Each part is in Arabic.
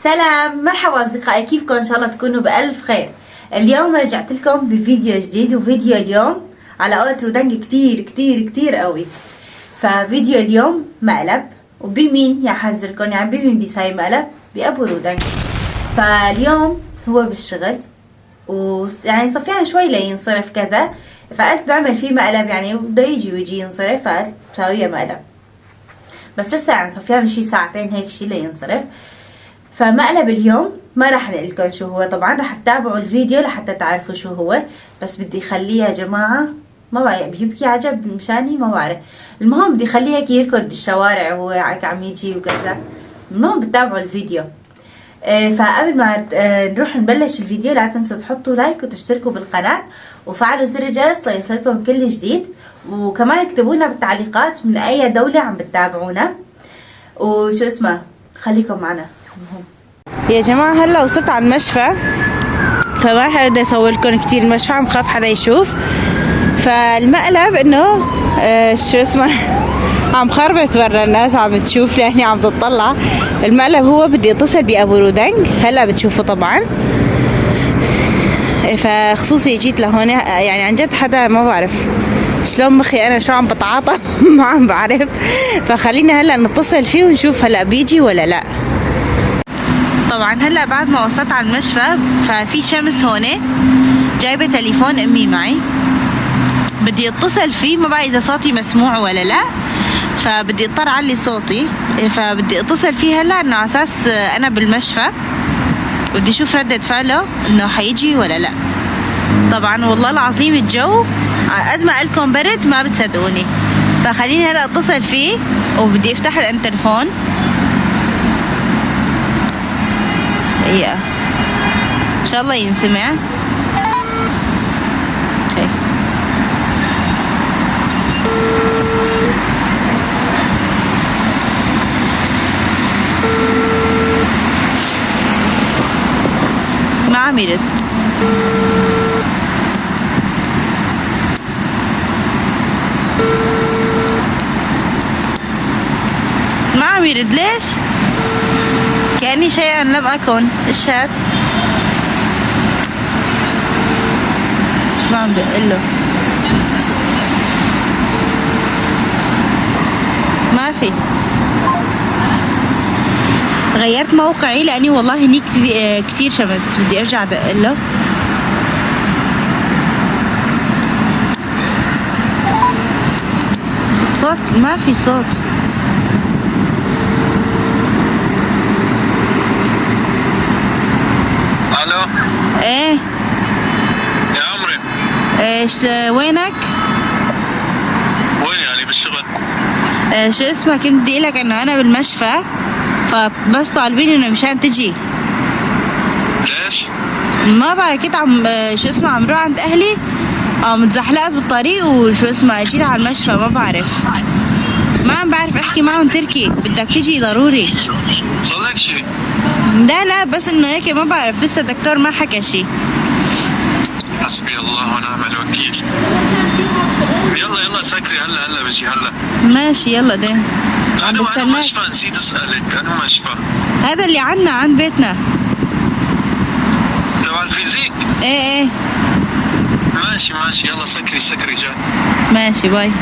سلام، مرحبا اصدقائي، كيفكم؟ ان شاء الله تكونوا بألف خير. اليوم رجعت لكم بفيديو جديد، وفيديو اليوم على قولة رودنج كتير كتير كتير قوي. ففيديو اليوم مقلب، وبمين يا حذركم؟ يعني بمين بدي يساوي مقلب؟ بأبو رودنج. فاليوم هو بالشغل، ويعني صفيان شوي لينصرف كذا، فقلت بعمل فيه مقلب، يعني بده يجي ويجي ينصرف، فقلت بساويه مقلب. بس لسه يعني صفيان شي ساعتين هيك شي لينصرف. فمقلب اليوم ما راح اقول لكم شو هو، طبعا راح تتابعوا الفيديو لحتى تعرفوا شو هو، بس بدي اخليه يا جماعه ما بعرف بيبكي عجب مشاني، ما بعرف. المهم بدي اخليه هيك يركض بالشوارع وهو هيك عم يجي وكذا. المهم بتتابعوا الفيديو. فقبل ما نروح نبلش الفيديو لا تنسوا تحطوا لايك وتشتركوا بالقناه وفعلوا زر الجرس ليصلكم كل جديد، وكمان اكتبوا لنا بالتعليقات من اي دوله عم بتتابعونا وشو اسمه. خليكم معنا. يا جماعه هلا وصلت على المشفى، فما حدا يصور لكم كثير المشفى، عم خاف حدا يشوف. فالمقلب انه شو اسمه عم خربت برا، الناس عم تشوف لاني عم تطلع. المقلب هو بدي اتصل بابو رودنج، هلا بتشوفوا طبعا. فخصوصي جيت لهون، يعني عن جد حدا ما بعرف شلون مخي انا شو عم بتعاطى ما عم بعرف. فخلينا هلا نتصل فيه ونشوف هلا بيجي ولا لا. طبعا هلا بعد ما وصلت على المشفى ففي شمس هون، جايبه تليفون امي معي، بدي اتصل فيه، ما بعرف اذا صوتي مسموع ولا لا، فبدي اضطر اعلي صوتي. فبدي اتصل فيه هلا انه على اساس انا بالمشفى، بدي اشوف ردة فعله انه حيجي ولا لا. طبعا والله العظيم الجو قد ما قلكم برد ما بتصدقوني. فخليني هلا اتصل فيه، وبدي افتح الانترفون. ايه ان شاء الله ينسمع. شايف ما عم يرد. ما عم يرد ليش؟ كأني شيئا لم أكن. إيش هاد؟ شو عم دقله؟ ما في. غيرت موقعي لأني والله هنيك كثير شمس، بدي أرجع دقله. الصوت ما في صوت. الو. ايه يا عمري. ايش وينك؟ وين يعني؟ بالشغل. شو اسمك؟ كنت بدي لك انه انا بالمشفى، فبس طالبين انه مشان تجي. ليش؟ ما بعرف، كنت عم شو اسمه عم روح عند اهلي، متزحلقت بالطريق وشو اسمه جيت على المشفى. ما بعرف، ما عم بعرف احكي معهم تركي. بدك تجي ضروري. صار لك شيء؟ لا بس انه هيك ما بعرف، لسه الدكتور ما حكى شيء. حسبي الله ونعم الوكيل. يلا سكري، هلا بجي هلا. ماشي يلا ده. انا مشفى، نسيت اسالك، انا مشفى هذا اللي عنا عند بيتنا تبع الفيزيك. ايه ماشي يلا سكري جاي. ماشي باي.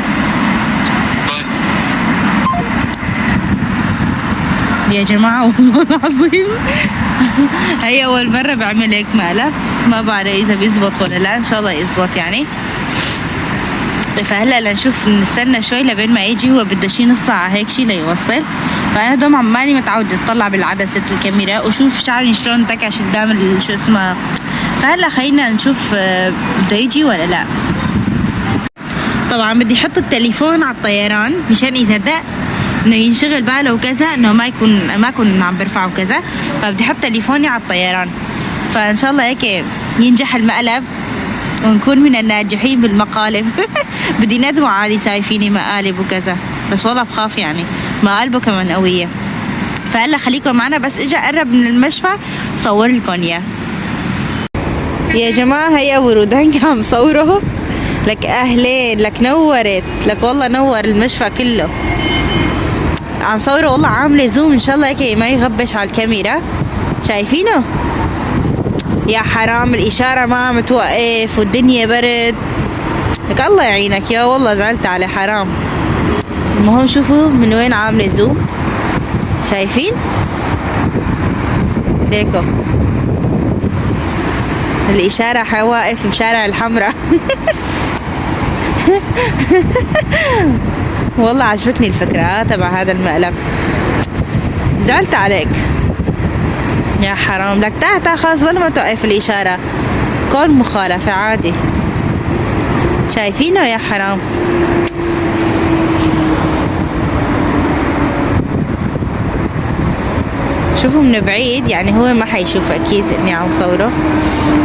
يا جماعة والله العظيم هي أول مرة بعمل هيك مقلب، ما بعرف إذا بيزبط ولا لا، إن شاء الله يزبط يعني. فهلا لنشوف، نستنى شوي لبين ما يجي، هو بده شي نص ساعة هيك شي ليوصل. فأنا دوم عمالي متعودة أطلع بالعدسة الكاميرا وشوف شعري شلون انتكش قدام شو اسمه. فهلا خلينا نشوف بده يجي ولا لا. طبعا بدي احط التليفون على الطيران مشان إذا دق انه ينشغل باله وكذا، انه ما يكون عم برفع وكذا. فبدي احط تليفوني على الطيران، فان شاء الله هيك ينجح المقلب ونكون من الناجحين بالمقالب. بدي ندمع عادي ساي فيني مقالب وكذا، بس والله بخاف يعني مقالبه كمان قوية. فهلا خليكم معنا، بس اجى قرب من المشفى بصور لكم اياه. يا جماعة هي ابو رودنج عم صوره لك. اهلين لك، نورت لك والله، نور المشفى كله. عم صوره والله، عامله زوم ان شاء الله هيك ما يغبش على الكاميرا. شايفينه؟ يا حرام الإشارة ما عم توقف والدنيا برد. لك الله يعينك يا والله زعلت عليه حرام. المهم شوفوا من وين عاملة زوم. شايفين؟ ليكو الإشارة واقف بشارع الحمراء. والله عجبتني الفكرة تبع هذا المقلب. زعلت عليك يا حرام. لك تعال خلاص ولا ما توقف الإشارة، كون مخالفة عادي. شايفينه يا حرام. شوفوا من بعيد يعني هو ما حيشوف اكيد اني عم صوره،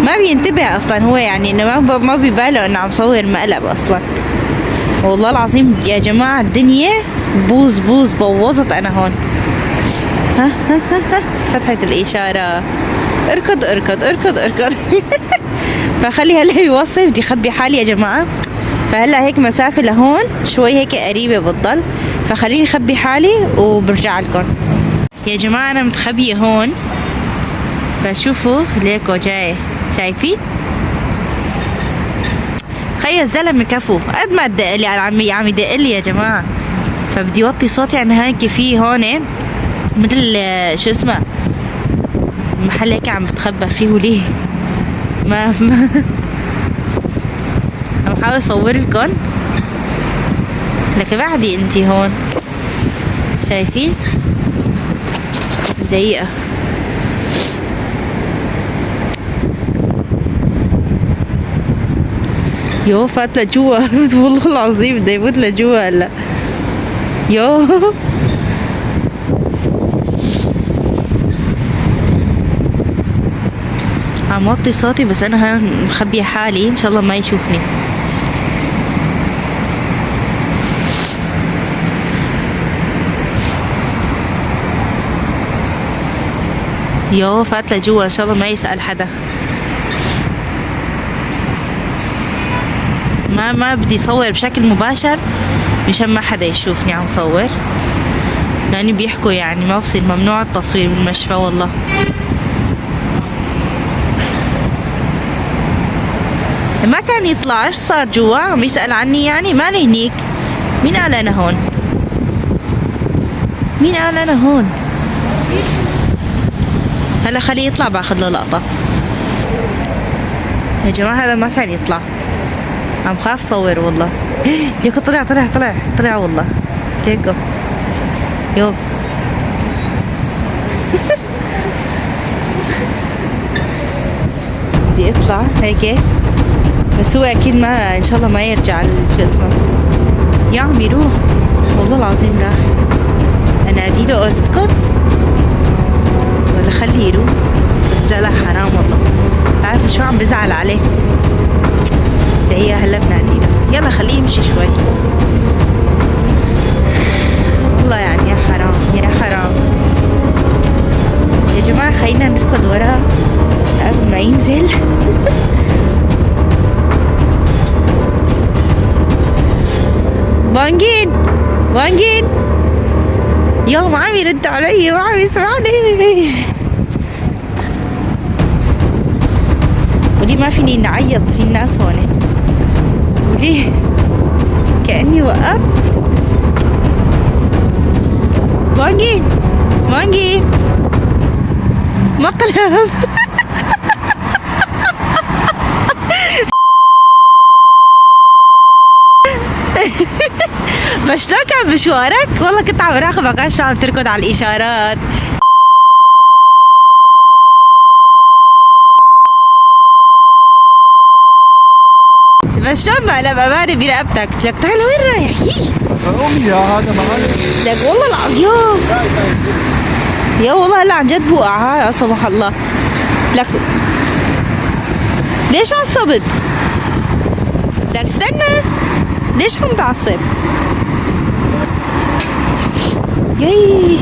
ما بينتبه اصلا هو يعني انه ما بيباله انه عم صور مقلب اصلا. والله العظيم يا جماعة الدنيا بوظ بوظت انا هون. فتحت الاشارة اركض اركض اركض اركض. فخلي هلا يوصف بدي اخبي حالي يا جماعة. فهلا هيك مسافة لهون شوي هيك قريبة بتضل، فخليني اخبي حالي وبرجع لكم يا جماعة. أنا متخبية هون فشوفوا ليكو جاي. شايفين؟ خي الزلمة كفو قد ما تدقلي عم يدقلي يا جماعة. فبدي وطي صوتي عن هيك في هون مثل شو اسمه محل هيك عم بتخبى فيه. وليه ما عم بحاول اصور لكم. لك بعدي انتي هون شايفين؟ دقيقة يو فات لجوا. والله العظيم بده يفوت لجوا هلا. يو عم وطي صوتي بس انا مخبية حالي ان شاء الله ما يشوفني. يو فات لجوا ان شاء الله ما يسأل حدا. ما بدي صور بشكل مباشر مشان ما حدا يشوفني عم صور، يعني بيحكوا يعني ما بصير ممنوع التصوير بالمشفى. والله ما كان يطلع. ايش صار جوا؟ عم يسأل عني يعني. ماني هنيك. مين قال انا هون؟ مين قال انا هون؟ هلا خليه يطلع باخذ له لقطة. يا جماعة هذا ما كان يطلع. عم خاف صور والله. ليكو طلع والله. ليكو يو. بدي اطلع هيك بس هو اكيد ما ان شاء الله ما يرجع شو اسمه. يا عم يروح والله العظيم راح. انادي له اوضتكم ولا خليه يروح. بس لا حرام والله. عارفه شو عم بزعل عليه. هي هلا بنادي له. يلا خليه يمشي شوي. والله يعني يا حرام يا حرام يا جماعة. خلينا نركض وراه قبل ما ينزل. وانجين يا ما عم يرد علي ما عم يسمعني. وليه ما فيني نعيط في الناس هون؟ وليه كأني وقف. وانجين مقلب. بس شلون كان مشوارك؟ والله كنت عم راقبك عشان عم تركض على الإشارات. بس شلون مقلب أمانة برقبتك؟ لك تعال وين رايح؟ امي يا هذا معي. لك والله العظيم يا والله هلا عن جد بوقع. لا سمح الله. لك ليش عصبت؟ لك استنى ليش عم تعصب؟ ياي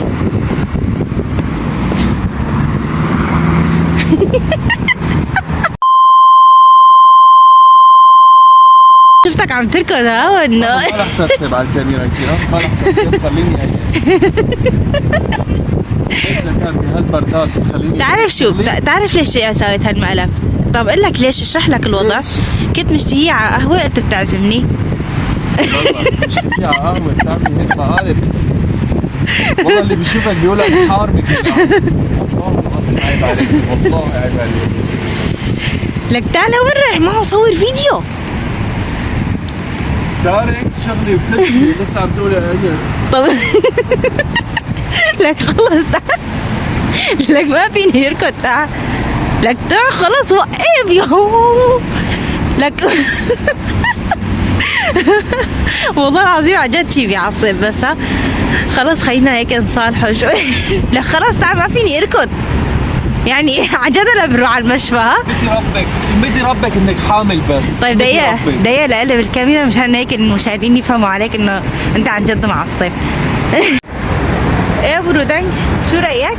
شفتك عم تركض ها وانه ما رح سبسب على الكاميرا كثير. ما رح سبسب. خليني هيك. كان بهالبرد بهالبردات بتخليني تعرف شو تعرف ليش سويت هالمقلب؟ طب اقول لك ليش، اشرح لك الوضع. ليش؟ كنت مشتهية على قهوة، انت بتعزمني. والله مشتهية على قهوة بتعملي هيك مقالب. والله اللي بيشوفك بيقول لك حارمك والله العظيم عيب عليك، والله عيب عليك. لك تعال وين رايح معه صور فيديو. دارك شغلي وبتسمي لسه عم تقولي ايه. طب لك خلص تعال، لك ما فيني يركض، تعال لك تعال خلص وقف يهو لك والله العظيم عن جد شي بيعصب. بس ها خلص خلينا هيك نصالحه شوي. لك خلص تعال ما فيني اركض يعني عن جد انا بروح على المشفى. ها بدي ربك انك حامل بس. طيب دقيقة لقلب الكاميرا مشان هيك المشاهدين يفهموا عليك انه انت عن جد معصب. ايه يا ابو رودان شو رايك؟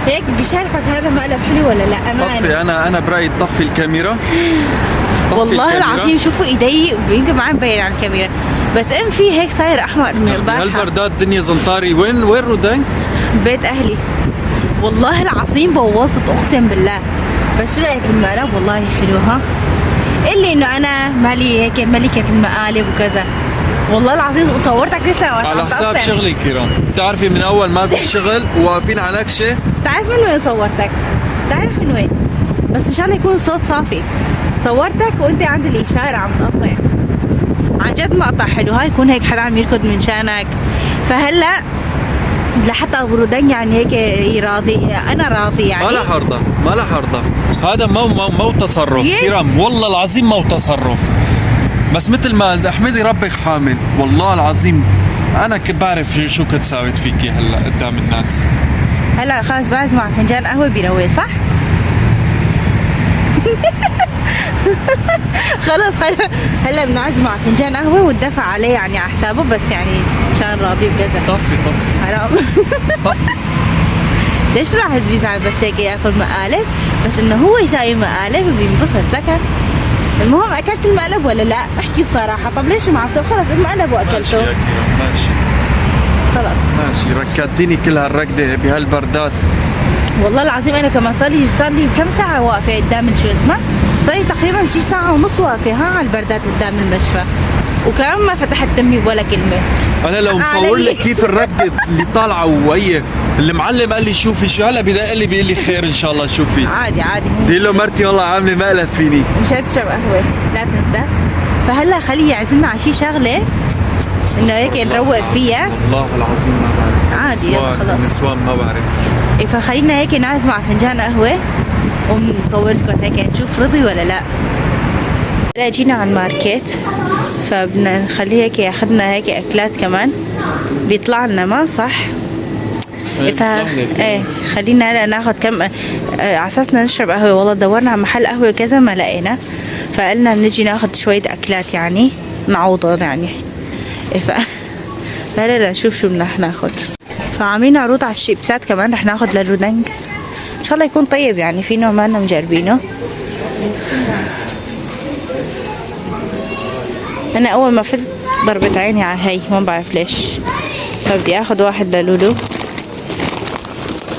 هيك بشارفك هذا مقلب حلو ولا لا؟ طفي انا برايي تطفي الكاميرا. والله العظيم شوفوا ايدي يمكن ما عم بين على الكاميرا، بس ام في هيك صاير احمر من البارحه. هالبردات دنيا زنطاري. وين رودان؟ بيت اهلي. والله العظيم بوظت اقسم بالله. بس شو رايك بالمقلب؟ والله حلو. ها اللي انه انا مالي هيك ملكه المقالب وكذا. والله العظيم وصورتك لسه على حساب شغلي كيران. بتعرفي من اول ما في شغل وواقفين على نكشه. تعرف من وين صورتك؟ تعرف من وين؟ بس ان شاء الله يكون الصوت صافي. صورتك وانت عند الاشاره عم تقطع. عن جد مقطع حلو. هاي يكون هيك حدا عم يركض من شانك. فهلا لحتى ابو رودان يعني هيك راضي، انا راضي يعني. ما لها حرضة. هذا مو تصرف كرام، والله العظيم مو تصرف. بس مثل ما احمدي ربك حامل، والله العظيم انا بعرف شو كنت ساويت فيكي هلا قدام الناس. هلا خلص بعزم على فنجان قهوه بروي صح؟ خلص هلا بنعزم على فنجان قهوه والدفع عليه يعني على حسابه، بس يعني مشان راضي وكذا. طفي حرام. ليش الواحد بيزعل بس هيك ياكل مقالب؟ بس انه هو يساوي مقالب وبينبسط. لكن المهم اكلت المقلب ولا لا؟ احكي الصراحه. طب ليش معصب؟ خلص المقلب واكلته. ماشي يا كرام ماشي. خلص ماشي. ركضتيني كل هالركضه بهالبردات. والله العظيم انا كمان صار لي كم ساعه واقفه قدام شو اسمه؟ صار لي تقريبا شي ساعه ونص واقفه على البردات قدام المشفى، وكمان ما فتحت تمي ولا كلمه. انا لو مصور لك كيف الركضه اللي طالعه وهي المعلم قال لي شوفي شو هلا بدق لي بيقول لي خير ان شاء الله شوفي. عادي قلت له مرتي والله عامله مقلب فيني. مش هتشرب قهوه لا تنسى. فهلا خليه يعزمنا على شي شغله انه هيك نروق فيها. والله العظيم ما بعرف. عادي يلا خلاص. نسوان ما بعرف. إيه فخلينا هيك نعزم على فنجان قهوه ونصور لكم هيك نشوف رضي ولا لا. هلا جينا على الماركت، فبدنا نخليه هيك ياخذنا هيك اكلات كمان بيطلع لنا ما صح؟ ايه خلينا هلا ناخذ كم على اساسنا نشرب قهوه. والله دورنا على محل قهوه كذا ما لقينا، فقلنا بنجي ناخذ شويه اكلات يعني نعوضهم يعني. إيه فهلا نشوف شو بدنا ناخذ. فعاملين عروض على الشيبسات كمان رح ناخذ للرودنج ان شاء الله يكون طيب يعني، في نوع ما لنا مجربينه. انا اول ما فتت ضربت عيني على هي ما بعرف ليش، فبدي اخذ واحد للولو.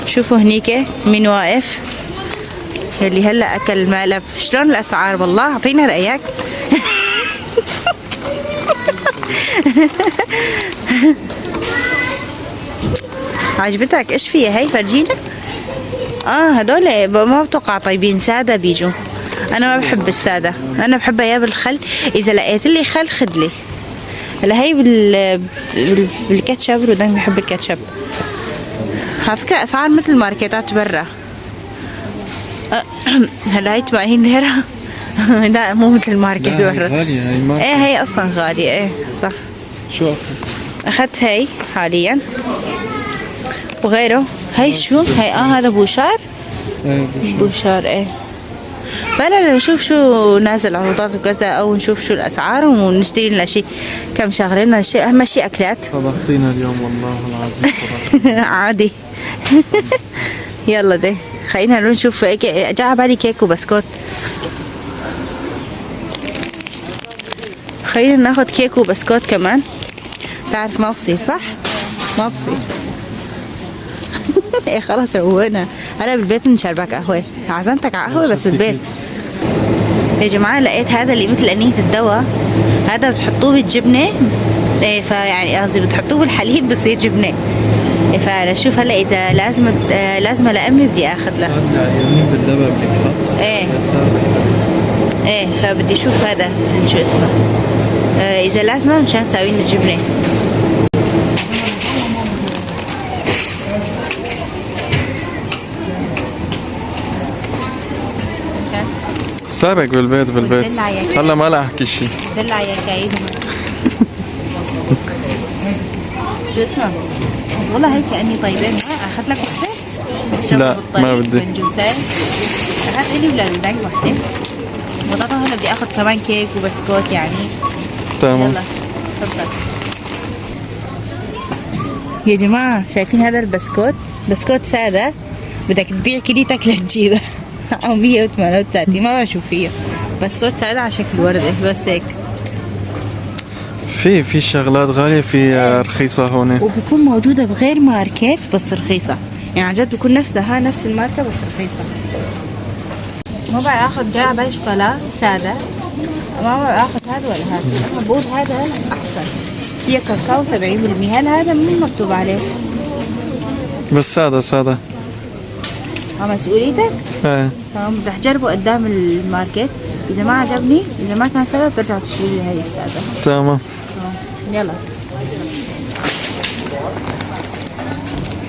شوفوا هنيك مين واقف اللي هلا اكل المقلب. شلون الاسعار والله؟ اعطينا رايك. عجبتك؟ ايش فيها هي؟ فرجينا. هدول ما بتوقع طيبين، ساده بيجوا. انا ما بحب الساده، انا بحبها يا بالخل. اذا لقيت لي خل خذ لي. هلا هي بالكاتشب. رودان بحب الكاتشب. على فكره اسعار مثل ماركتات برا. هلا هي 80 ليره. لا مو مثل الماركت برا. غاليه هي. ايه هي اصلا غاليه. ايه صح. شو اخذت هي حاليا وغيره. هي شو هي؟ هذا بوشار. بوشار. ايه فلا نشوف شو نازل عروضات وكذا، او نشوف شو الاسعار ونشتري لنا شيء كم شغله. اهم شيء اكلات. طبختينا اليوم والله العظيم. عادي. يلا دي خلينا نشوف. جا على بالي كيك وبسكوت. خلينا ناخذ كيك وبسكوت كمان. تعرف ما بصير صح؟ ما بصير. ايه خلاص روقنا. انا بالبيت نشربك قهوه، عزمتك على قهوه بس بالبيت. يا جماعه لقيت هذا اللي مثل انية الدواء، هذا بتحطوه بالجبنه، ايه فيعني قصدي بتحطوه بالحليب بصير جبنه. فنشوف هلا اذا لازمه لامي بدي اخذ لها. يمين بالدواء بتحط. ايه فبدي اشوف هذا شو اسمه، اذا لازمه مشان تساوي لنا جبنه. سابق بالبيت هلا ما لا احكي شيء. دلع يا كايد. شو اسمه؟ والله هيك كأني طيبة. ما اخذ لك وحدة؟ لا ما بدي. اخذ لي ولا بدك وحدة؟ بطاطا هلا بدي اخذ كمان كيك وبسكوت يعني. تمام. يلا تفضل. يا جماعة شايفين هذا البسكوت؟ بسكوت سادة بدك تبيع كليتك لتجيبه او 138 ما بشوف فيه. بسكوت سادة على شكل وردة بس هيك. في شغلات غالية في رخيصة هون، وبكون موجودة بغير ماركات بس رخيصة، يعني عن جد بكون نفس الماركة بس رخيصة. ما بعرف اخذ جاع شوكولا سادة، ما بعرف اخذ هذا ولا هذا. انا بقول هذا احسن، فيه كاكاو 70%. هل هذا مو مكتوب عليه؟ بس سادة. مسؤوليتك؟ ايه تمام. رح جربه قدام الماركت، اذا ما عجبني اذا ما كان سادة برجع تشتري لي هاي السادة. تمام. يلا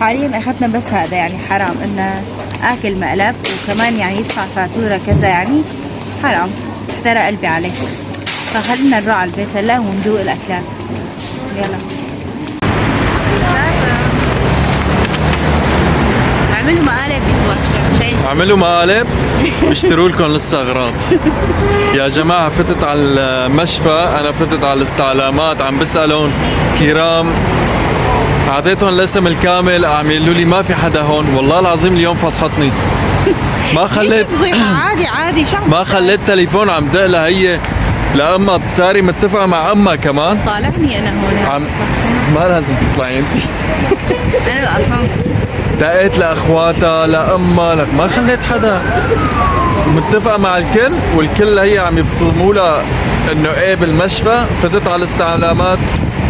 حاليا اخذنا بس هذا، يعني حرام انه اكل مقلب وكمان يعني يدفع فاتورة كذا، يعني حرام احترق قلبي عليه. فخلينا نروح على البيت هلا وندوق الاكلات. يلا اعملوا مقالب اعملوا مقالب بيشتروا لكم لسه اغراض. يا جماعه فتت على المشفى، انا فتت على الاستعلامات عم بسالهم كرام، اعطيتهم الاسم الكامل، عم يقولوا لي ما في حدا هون. والله العظيم اليوم فضحتني، ما خليت عادي شو ما خليت تليفون عم دق لها هي لأمها. تاري متفقه مع امها كمان. طالعني انا هون ما لازم تطلعي انت. انا الاسانس دقيت لاخواتها لامها لك، ما خليت حدا. متفقه مع الكل والكل هي عم يبصموا لها انه ايه بالمشفى. فتت على الاستعلامات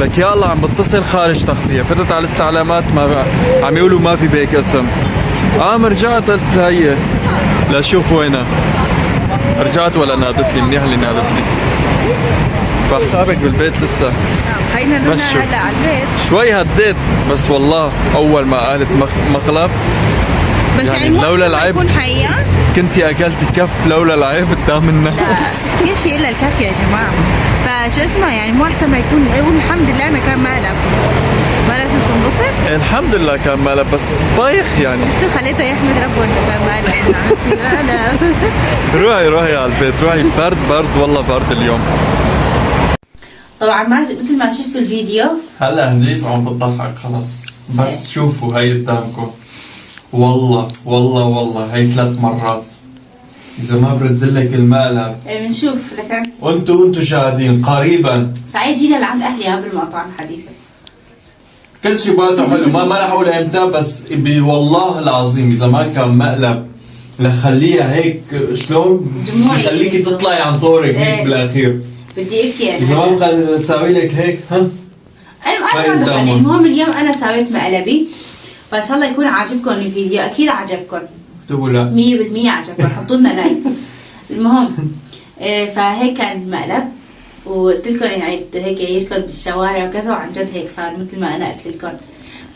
لك يا الله عم بتصل خارج تغطيه. فتت على الاستعلامات ما عم يقولوا ما في بيك اسم. رجعت قلت هي لاشوف وينها. رجعت ولا نادت لي؟ منيح اللي نادت لي. فحسابك بالبيت لسه. خلينا نروح هلا على البيت. شوي هديت بس والله اول ما قالت مقلب بس يعني لولا العيب يكون حقيقة كنتي اكلت كف لولا العيب قدام الناس. لا في شيء الا الكف يا جماعة. فشو اسمه يعني مو احسن ما يكون يقول الحمد لله ما كان مقلب. ما لازم تنبسط. الحمد لله كان مقلب بس بايخ يعني. شفتوا خليته يحمد ربه انه كان مقلب. روحي على البيت روحي. برد والله برد اليوم. طبعا مثل ما شفتوا الفيديو هلا هديت وعم بتضحك خلص. بس شوفوا هي قدامكم. والله هي 3 مرات. اذا ما برد لك المقلب بنشوف لكن وانتوا شاهدين قريبا. سعيد جينا لعند اهلي قبل المقطع الحديثة. كل شيء باته حلو. ما رح اقول امتى بس والله العظيم اذا ما كان مقلب لخليها هيك شلون يخليكي تطلعي عن طورك هيك بالاخير. بدي ابكي يعني. اذا ما تساوي لك هيك انا المهم اليوم انا سويت مقلبي، فان شاء الله يكون عاجبكم الفيديو. اكيد عجبكم. اكتبوا لا 100% عجبكم. حطوا لنا لايك. المهم فهيك كان المقلب وقلت لكم يعني هيك يركض بالشوارع وكذا، وعن جد هيك صار مثل ما انا قلت لكم.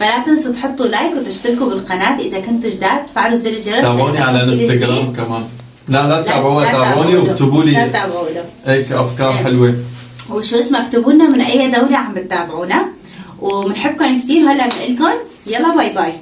فلا تنسوا تحطوا لايك وتشتركوا بالقناه اذا كنتوا جداد. فعلوا زر الجرس. تابعوني على الانستغرام كمان. لا تابعوني واكتبوا لي هيك افكار حلوه. وشو اسمه اكتبوا لنا من اي دوله عم بتتابعونا، وبنحبكم كثير. هلا بنقول لكم يلا باي باي.